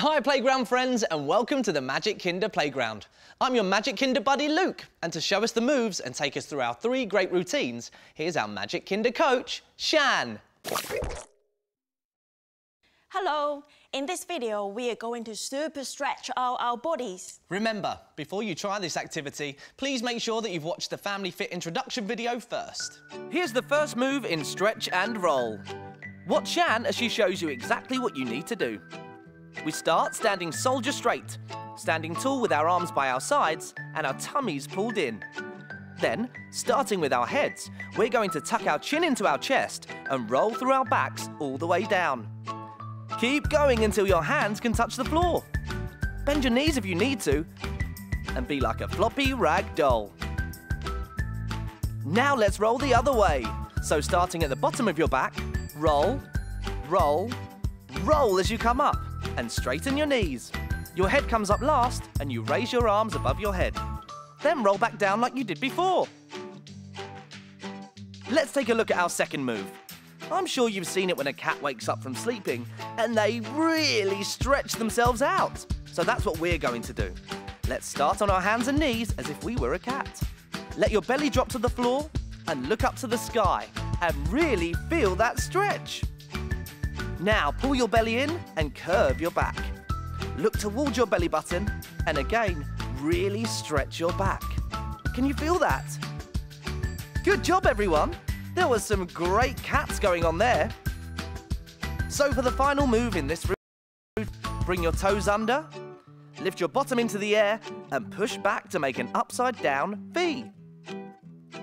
Hi playground friends and welcome to the Magic Kinder Playground. I'm your Magic Kinder buddy Luke, and to show us the moves and take us through our 3 great routines, here's our Magic Kinder coach, Shan. Hello, in this video we are going to super stretch our bodies. Remember, before you try this activity, please make sure that you've watched the Family Fit introduction video first. Here's the first move in stretch and roll. Watch Shan as she shows you exactly what you need to do. We start standing soldier straight, standing tall with our arms by our sides and our tummies pulled in. Then, starting with our heads, we're going to tuck our chin into our chest and roll through our backs all the way down. Keep going until your hands can touch the floor. Bend your knees if you need to, and be like a floppy rag doll. Now let's roll the other way. So starting at the bottom of your back, roll, roll, roll as you come up, and straighten your knees. Your head comes up last, and you raise your arms above your head. Then roll back down like you did before. Let's take a look at our second move. I'm sure you've seen it when a cat wakes up from sleeping and they really stretch themselves out. So that's what we're going to do. Let's start on our hands and knees as if we were a cat. Let your belly drop to the floor and look up to the sky and really feel that stretch. Now pull your belly in and curve your back. Look towards your belly button and again, really stretch your back. Can you feel that? Good job, everyone. There was some great cats going on there. So for the final move in this routine, bring your toes under, lift your bottom into the air and push back to make an upside down V.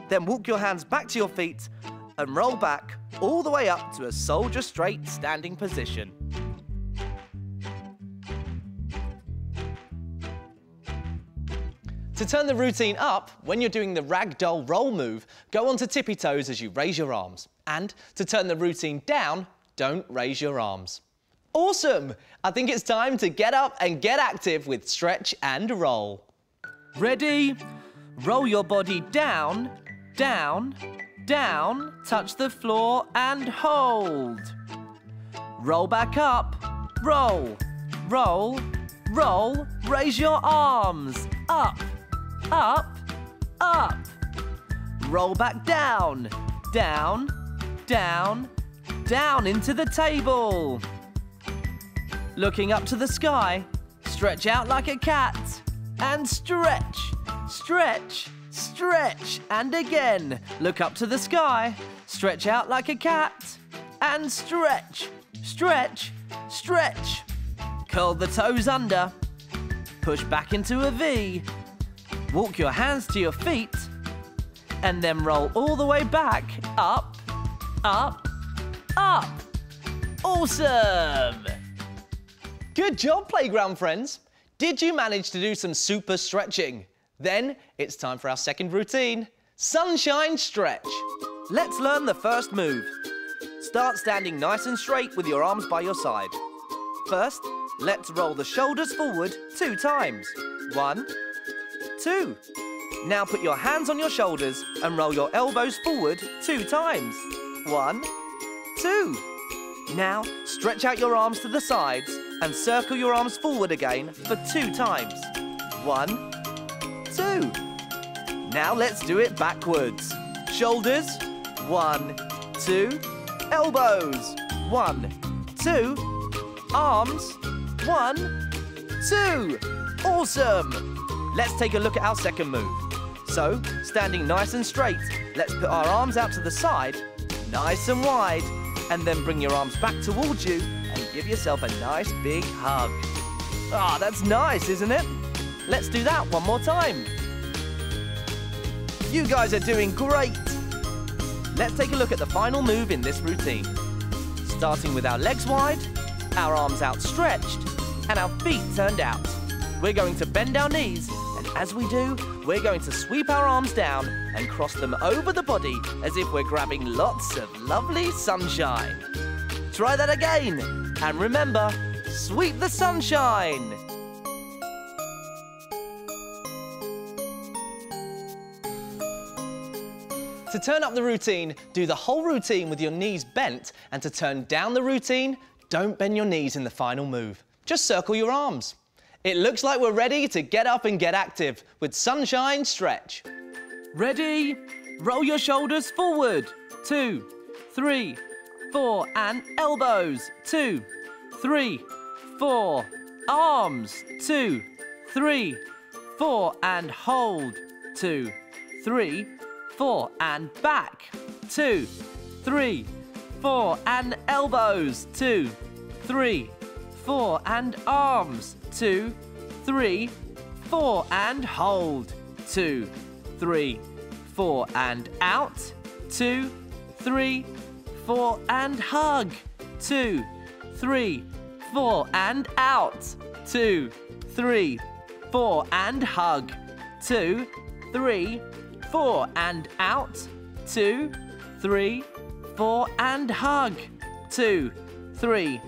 Then walk your hands back to your feet and roll back all the way up to a soldier straight standing position. To turn the routine up, when you're doing the ragdoll roll move, go onto tippy toes as you raise your arms. And to turn the routine down, don't raise your arms. Awesome! I think it's time to get up and get active with stretch and roll. Ready? Roll your body down, down, down, touch the floor and hold. Roll back up, roll, roll, roll, raise your arms, up, up, up. Roll back down, down, down, down into the table. Looking up to the sky, stretch out like a cat and stretch, stretch, stretch. And again, look up to the sky, stretch out like a cat and stretch, stretch, stretch. Curl the toes under, push back into a V. Walk your hands to your feet and then roll all the way back, up, up, up. Awesome! Good job, playground friends. Did you manage to do some super stretching? Then it's time for our second routine, sunshine stretch. Let's learn the first move. Start standing nice and straight with your arms by your side. First, let's roll the shoulders forward 2 times. 1, 2. Now put your hands on your shoulders and roll your elbows forward 2 times. 1, 2. Now stretch out your arms to the sides and circle your arms forward again for 2 times. 1, 2. Now let's do it backwards. Shoulders, 1, 2. Elbows, 1, 2. Arms, 1, 2. Awesome! Let's take a look at our second move. So, standing nice and straight, let's put our arms out to the side, nice and wide, and then bring your arms back towards you and give yourself a nice big hug. Ah, that's nice, isn't it? Let's do that one more time. You guys are doing great! Let's take a look at the final move in this routine. Starting with our legs wide, our arms outstretched, and our feet turned out. We're going to bend our knees, and as we do, we're going to sweep our arms down and cross them over the body as if we're grabbing lots of lovely sunshine. Try that again, and remember, sweep the sunshine. To turn up the routine, do the whole routine with your knees bent, and to turn down the routine, don't bend your knees in the final move. just circle your arms. It looks like we're ready to get up and get active with sunshine stretch. Ready? Roll your shoulders forward. 2, 3, 4, and elbows. 2, 3, 4. Arms. 2, 3, 4, and hold. 2, 3, 4, and back. 2, 3, 4, and elbows. 2, 3, 4, and arms. 2, 3, 4, and hold. 2, 3, 4, and out. 2, 3, 4, and hug. 2, 3, 4, and out. 2, 3, 4, and hug. 2, 3, 4, and out. 2, 3, 4, and hug. 2, 3,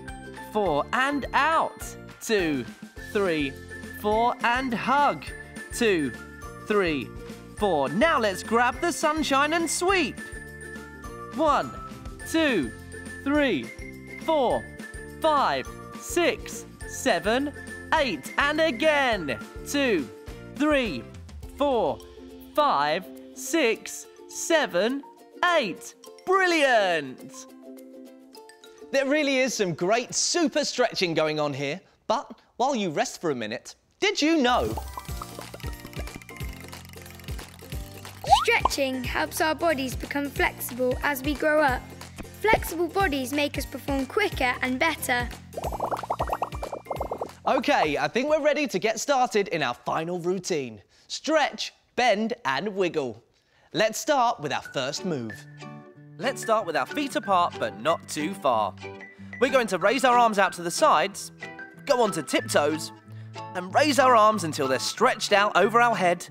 4, and out. 2, 3, 4, and hug. 2, 3, 4. Now let's grab the sunshine and sweep. 1, 2, 3, 4, 5, 6, 7, 8. And again. 2, 3, 4, 5, 6, 7, 8. Brilliant! There really is some great super stretching going on here. But while you rest for a minute, did you know? Stretching helps our bodies become flexible as we grow up. Flexible bodies make us perform quicker and better. OK, I think we're ready to get started in our final routine. Stretch, bend and wiggle. Let's start with our first move. Let's start with our feet apart but not too far. We're going to raise our arms out to the sides, go onto tiptoes and raise our arms until they're stretched out over our head.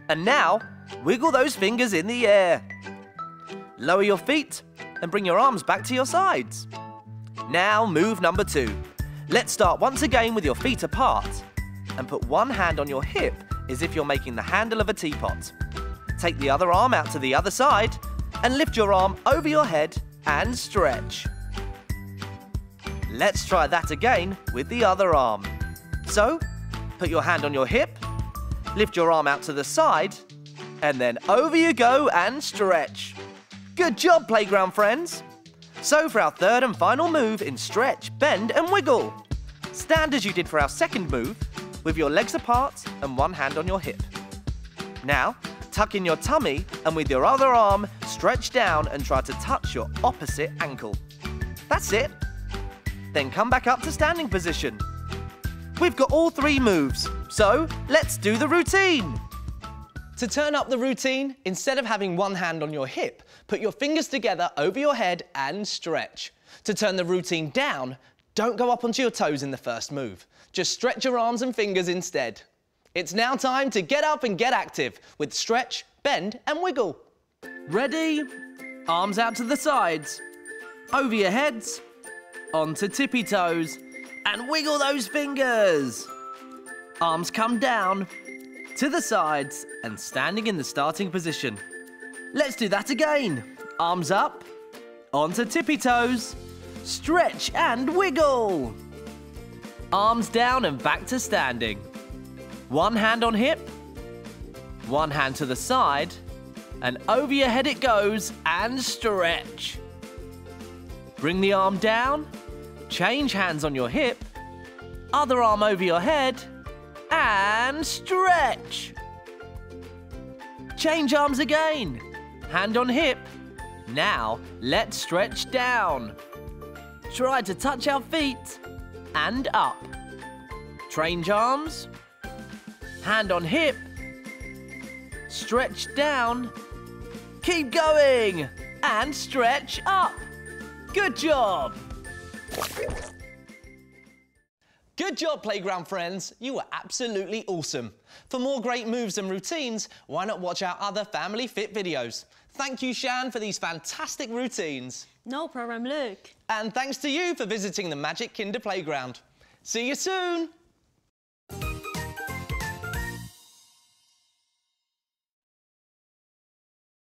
And now, wiggle those fingers in the air. Lower your feet and bring your arms back to your sides. Now move number 2. Let's start once again with your feet apart and put one hand on your hip as if you're making the handle of a teapot. Take the other arm out to the other side and lift your arm over your head and stretch. Let's try that again with the other arm. So, put your hand on your hip, lift your arm out to the side, and then over you go and stretch. Good job, playground friends. So for our third and final move in stretch, bend and wiggle. Stand as you did for our second move, with your legs apart and one hand on your hip. Now, tuck in your tummy and with your other arm, stretch down and try to touch your opposite ankle. That's it. Then come back up to standing position. We've got all 3 moves, so let's do the routine. To turn up the routine, instead of having one hand on your hip, put your fingers together over your head and stretch. To turn the routine down, don't go up onto your toes in the first move. Just stretch your arms and fingers instead. It's now time to get up and get active with stretch, bend and wiggle. Ready? Arms out to the sides, over your heads, onto tippy toes, and wiggle those fingers. Arms come down, to the sides, and standing in the starting position. Let's do that again. Arms up, onto tippy toes, stretch and wiggle. Arms down and back to standing. One hand on hip, one hand to the side, and over your head it goes, and stretch. Bring the arm down, change hands on your hip, other arm over your head, and stretch. Change arms again, hand on hip. Now let's stretch down. Try to touch our feet, and up. Change arms, hand on hip, stretch down, keep going, and stretch up. Good job! Good job, playground friends. You were absolutely awesome. For more great moves and routines, why not watch our other Family Fit videos? Thank you, Shan, for these fantastic routines. No problem, Luke. And thanks to you for visiting the Magic Kinder Playground. See you soon!